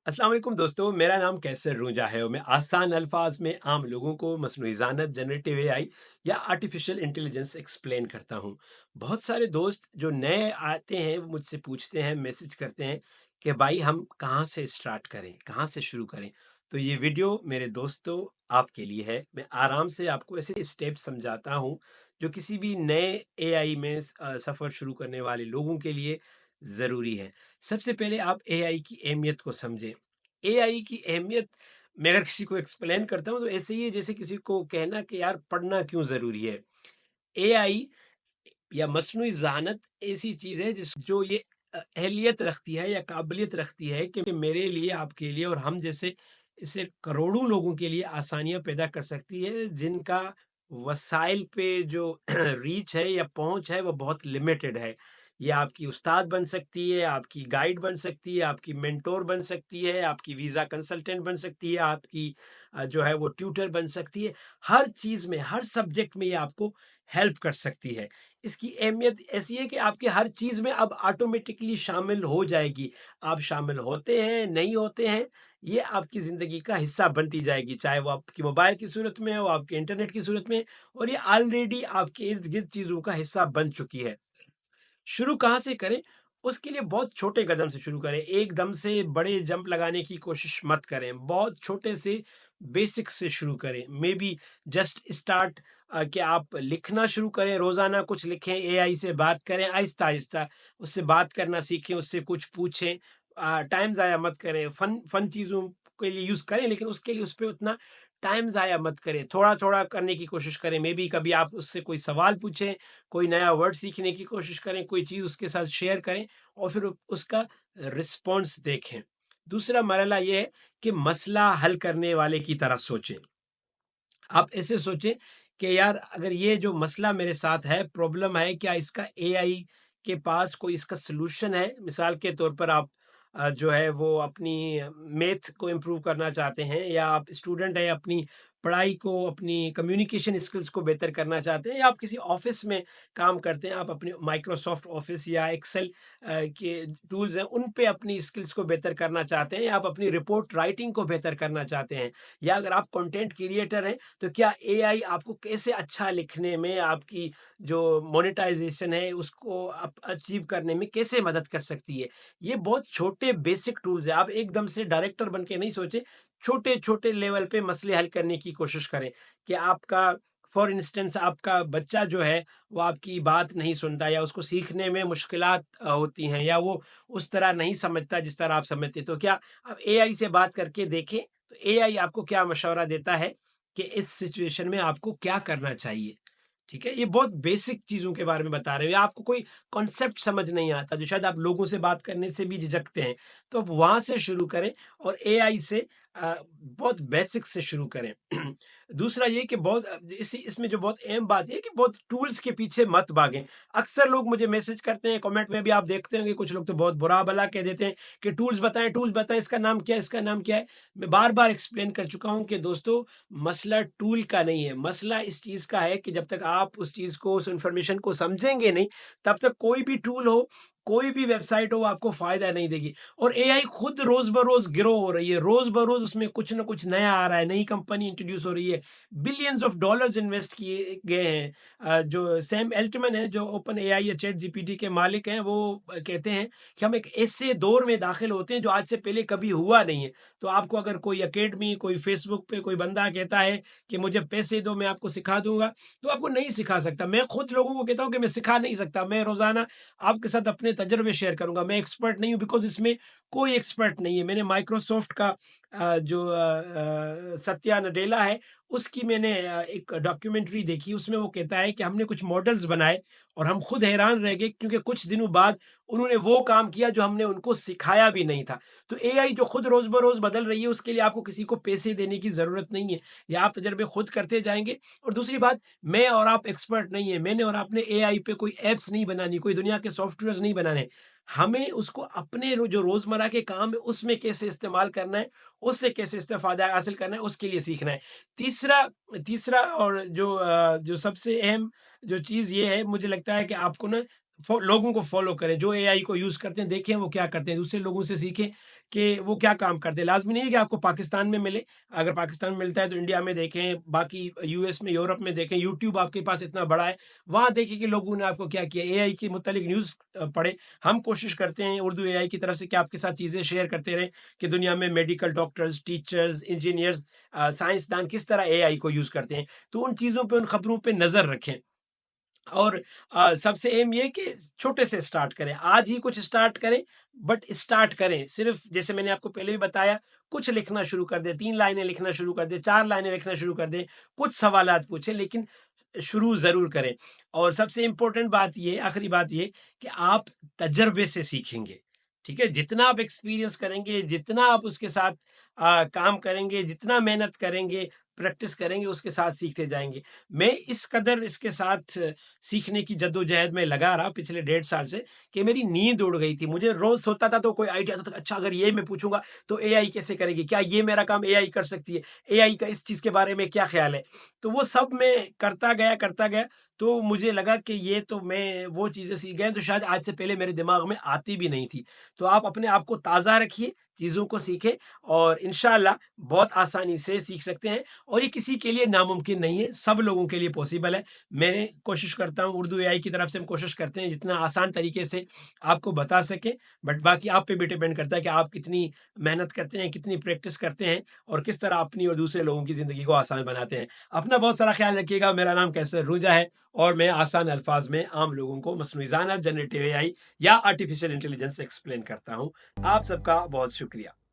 अस्सलाम वालेकुम दोस्तों, मेरा नाम कैसर रूंजा है और मैं आसान अल्फाज में आम लोगों को मसनूई ज़ानत, जनरेटिव एआई या आर्टिफिशियल इंटेलिजेंस एक्सप्लेन करता हूँ। बहुत सारे दोस्त जो नए आते हैं वो मुझसे पूछते हैं, मैसेज करते हैं कि भाई हम कहाँ से स्टार्ट करें, कहाँ से शुरू करें। तो ये वीडियो मेरे दोस्तों आपके लिए है। मैं आराम से आपको ऐसे स्टेप समझाता हूँ जो किसी भी नए एआई में सफ़र शुरू करने वाले लोगों के लिए ज़रूरी है। सबसे पहले आप एआई की अहमियत को समझें। एआई की अहमियत मैं अगर किसी को एक्सप्लेन करता हूँ तो ऐसे ही है जैसे किसी को कहना कि यार पढ़ना क्यों ज़रूरी है। एआई या मस्नूई ज़हानत ऐसी चीज़ है जिस जो ये अहलियत रखती है या काबिलियत रखती है कि मेरे लिए, आपके लिए और हम जैसे इससे करोड़ों लोगों के लिए आसानियाँ पैदा कर सकती है जिनका वसाइल पे जो रीच है या पहुँच है वो बहुत लिमिटेड है। ये आपकी उस्ताद बन सकती है, आपकी गाइड बन सकती है, आपकी मेंटोर बन सकती है, आपकी वीज़ा कंसल्टेंट बन सकती है, आपकी जो है वो ट्यूटर बन सकती है। हर चीज़ में, हर सब्जेक्ट में ये आपको हेल्प कर सकती है। इसकी अहमियत ऐसी है कि आपके हर चीज़ में अब ऑटोमेटिकली शामिल हो जाएगी। आप शामिल होते हैं, नहीं होते हैं, ये आपकी ज़िंदगी का हिस्सा बनती जाएगी, चाहे वो आपकी मोबाइल की सूरत में हो, आपके इंटरनेट की सूरत में, और ये ऑलरेडी आपके इर्द-गिर्द चीज़ों का हिस्सा बन चुकी है। शुरू कहाँ से करें? उसके लिए बहुत छोटे कदम से शुरू करें। एकदम से बड़े जंप लगाने की कोशिश मत करें। बहुत छोटे से बेसिक से शुरू करें। मेबी जस्ट स्टार्ट कि आप लिखना शुरू करें, रोज़ाना कुछ लिखें, एआई से बात करें आहिस्ता-आहिस्ता। उससे बात करना सीखें, उससे कुछ पूछें। टाइम ज़ाया मत करें। फ़न फ़न चीज़ों के लिए यूज़ करें, लेकिन उसके लिए उस पे उतना टाइम ज़ाया मत करें। थोड़ा-थोड़ा करने की कोशिश करें। मेबी कभी आप उससे कोई सवाल पूछें, कोई नया वर्ड सीखने की कोशिश करें, कोई चीज़ उसके साथ शेयर करें और फिर उसका रिस्पॉन्स देखें। दूसरा मरहला ये है कि मसला हल करने वाले की तरह सोचें। आप ऐसे सोचें कि यार अगर ये जो मसला मेरे साथ है, प्रॉब्लम है, क्या इसका एआई के पास कोई इसका सॉल्यूशन है? मिसाल के तौर पर आप जो है वो अपनी मैथ को इम्प्रूव करना चाहते हैं, या आप स्टूडेंट हैं अपनी पढ़ाई को, अपनी कम्युनिकेशन स्किल्स को बेहतर करना चाहते हैं, या आप किसी ऑफ़िस में काम करते हैं, आप अपने माइक्रोसॉफ्ट ऑफ़िस या एक्सेल के टूल्स हैं, उन पे अपनी स्किल्स को बेहतर करना चाहते हैं, या आप अपनी रिपोर्ट राइटिंग को बेहतर करना चाहते हैं, या अगर आप कंटेंट क्रिएटर हैं तो क्या एआई आपको कैसे अच्छा लिखने में, आपकी जो मोनेटाइजेशन है उसको अचीव करने में कैसे मदद कर सकती है। ये बहुत छोटे बेसिक टूल्स है। आप एकदम से डायरेक्टर बन के नहीं सोचे, छोटे छोटे लेवल पे मसले हल करने की कोशिश करें। कि आपका फॉर इंस्टेंस आपका बच्चा जो है वो आपकी बात नहीं सुनता, या उसको सीखने में मुश्किलात होती हैं, या वो उस तरह नहीं समझता जिस तरह आप समझते, तो क्या आप एआई से बात करके देखें तो एआई आपको क्या मशवरा देता है कि इस सिचुएशन में आपको क्या करना चाहिए। ठीक है, ये बहुत बेसिक चीज़ों के बारे में बता रहे हैं, या आपको कोई कॉन्सेप्ट समझ नहीं आता जो शायद आप लोगों से बात करने से भी झिझकते हैं, तो आप वहाँ से शुरू करें और एआई से बहुत बेसिक से शुरू करें। दूसरा ये कि बहुत इसमें जो बहुत अहम बात ये है कि बहुत टूल्स के पीछे मत भागें। अक्सर लोग मुझे मैसेज करते हैं, कमेंट में भी आप देखते होंगे, कुछ लोग तो बहुत बुरा भला कह देते हैं कि टूल्स बताएं, इसका नाम क्या है, इसका नाम क्या है। मैं बार बार एक्सप्लेन कर चुका हूँ कि दोस्तों, मसला टूल का नहीं है, मसला इस चीज़ का है कि जब तक आप उस चीज़ को, उस इंफॉर्मेशन को समझेंगे नहीं, तब तक कोई भी टूल हो, कोई भी वेबसाइट हो, आपको फ़ायदा नहीं देगी। और एआई खुद रोज़ बरोज़ ग्रो हो रही है, रोज़ बरोज़ उसमें कुछ ना कुछ नया आ रहा है, नई कंपनी इंट्रोड्यूस हो रही है, बिलियंस ऑफ डॉलर्स इन्वेस्ट किए गए हैं। जो सैम एल्टमैन है, जो ओपन एआई या चैट जीपीटी के मालिक हैं, वो कहते हैं कि हम एक ऐसे दौर में दाखिल होते हैं जो आज से पहले कभी हुआ नहीं है। तो आपको अगर कोई अकेडमी, कोई फेसबुक पे कोई बंदा कहता है कि मुझे पैसे दो मैं आपको सिखा दूंगा, तो आपको नहीं सिखा सकता। मैं खुद लोगों को कहता हूं कि मैं सिखा नहीं सकता, मैं रोजाना आपके साथ अपने तजर्बे शेयर करूंगा। मैं एक्सपर्ट नहीं हूं, बिकॉज इसमें कोई एक्सपर्ट नहीं है। मैंने माइक्रोसॉफ्ट का जो सत्या नडेला है, उसकी मैंने एक डॉक्यूमेंट्री देखी, उसमें वो कहता है कि हमने कुछ मॉडल्स बनाए और हम खुद हैरान रह गए, क्योंकि कुछ दिनों बाद उन्होंने वो काम किया जो हमने उनको सिखाया भी नहीं था। तो एआई जो खुद रोज बरोज बदल रही है, उसके लिए आपको किसी को पैसे देने की जरूरत नहीं है, या आप तजर्बे खुद करते जाएंगे। और दूसरी बात, मैं और आप एक्सपर्ट नहीं है, मैंने और आपने एआई पे कोई एप्स नहीं बनानी, कोई दुनिया के सॉफ्टवेयर नहीं बनाने। हमें उसको अपने जो रोजमर्रा के काम है उसमें कैसे इस्तेमाल करना है, उससे कैसे इस्तेफादा हासिल करना है, उसके लिए सीखना है। तीसरा तीसरा और जो सबसे अहम जो चीज़ ये है, मुझे लगता है कि आपको ना لوگوں کو فالو کریں جو اے آئی کو یوز کرتے ہیں، دیکھیں وہ کیا کرتے ہیں، دوسرے لوگوں سے سیکھیں کہ وہ کیا کام کرتے ہیں۔ لازمی نہیں ہے کہ آپ کو پاکستان میں ملے، اگر پاکستان میں ملتا ہے تو انڈیا میں دیکھیں، باقی یو ایس میں، یورپ میں دیکھیں، یوٹیوب آپ کے پاس اتنا بڑا ہے، وہاں دیکھیں کہ لوگوں نے آپ کو کیا کیا۔ اے آئی کے متعلق نیوز پڑھیں۔ ہم کوشش کرتے ہیں اردو اے آئی کی طرف سے کہ آپ کے ساتھ چیزیں شیئر کرتے رہیں کہ دنیا میں میڈیکل ڈاکٹرز، ٹیچرز، انجینئرز، سائنسدان کس طرح اے آئی کو یوز کرتے ہیں، تو ان چیزوں پہ، ان خبروں پہ نظر رکھیں۔ اور سب سے اہم یہ کہ چھوٹے سے اسٹارٹ کریں، آج ہی کچھ اسٹارٹ کریں، بٹ اسٹارٹ کریں، صرف جیسے میں نے آپ کو پہلے بھی بتایا، کچھ لکھنا شروع کر دیں، 3 لائنیں لکھنا شروع کر دیں، 4 لائنیں لکھنا شروع کر دیں، کچھ سوالات پوچھیں، لیکن شروع ضرور کریں۔ اور سب سے امپورٹنٹ بات یہ، آخری بات یہ کہ آپ تجربے سے سیکھیں گے، ٹھیک ہے؟ جتنا آپ ایکسپیرینس کریں گے، جتنا آپ اس کے ساتھ کام کریں گے، جتنا محنت کریں گے، پریکٹس کریں گے، اس کے ساتھ سیکھتے جائیں گے۔ میں اس قدر اس کے ساتھ سیکھنے کی جدوجہد میں لگا رہا پچھلے 1.5 سال سے کہ میری نیند اڑ گئی تھی۔ مجھے روز سوتا تھا تو کوئی آئیڈیا تھا، اچھا اگر یہ میں پوچھوں گا تو اے آئی کیسے کرے گی، کیا یہ میرا کام اے آئی کر سکتی ہے، اے آئی کا اس چیز کے بارے میں کیا خیال ہے۔ تو وہ سب میں کرتا گیا تو مجھے لگا کہ یہ تو میں وہ چیزیں سیکھ گئے تو شاید آج سے پہلے میرے دماغ میں آتی بھی نہیں تھی۔ تو آپ اپنے آپ کو تازہ رکھیے، چیزوں کو سیکھیں، اور انشاءاللہ بہت آسانی سے سیکھ سکتے ہیں۔ اور یہ کسی کے لیے ناممکن نہیں ہے، سب لوگوں کے لیے پاسبل ہے۔ میں کوشش کرتا ہوں، اردو اے آئی کی طرف سے ہم کوشش کرتے ہیں جتنا آسان طریقے سے آپ کو بتا سکیں، بٹ باقی آپ پہ بھی ڈیپینڈ کرتا ہے کہ آپ کتنی محنت کرتے ہیں، کتنی پریکٹس کرتے ہیں، اور کس طرح اپنی اور دوسرے لوگوں کی زندگی کو آسان بناتے ہیں۔ اپنا بہت سارا خیال رکھیے گا۔ میرا نام کیسر روجا ہے، اور میں آسان الفاظ میں عام لوگوں کو مصنوعی ذہانت، جنریٹو اے آئی یا آرٹیفیشل انٹیلیجنس ایکسپلین کرتا ہوں۔ آپ سب کا بہت شکریہ۔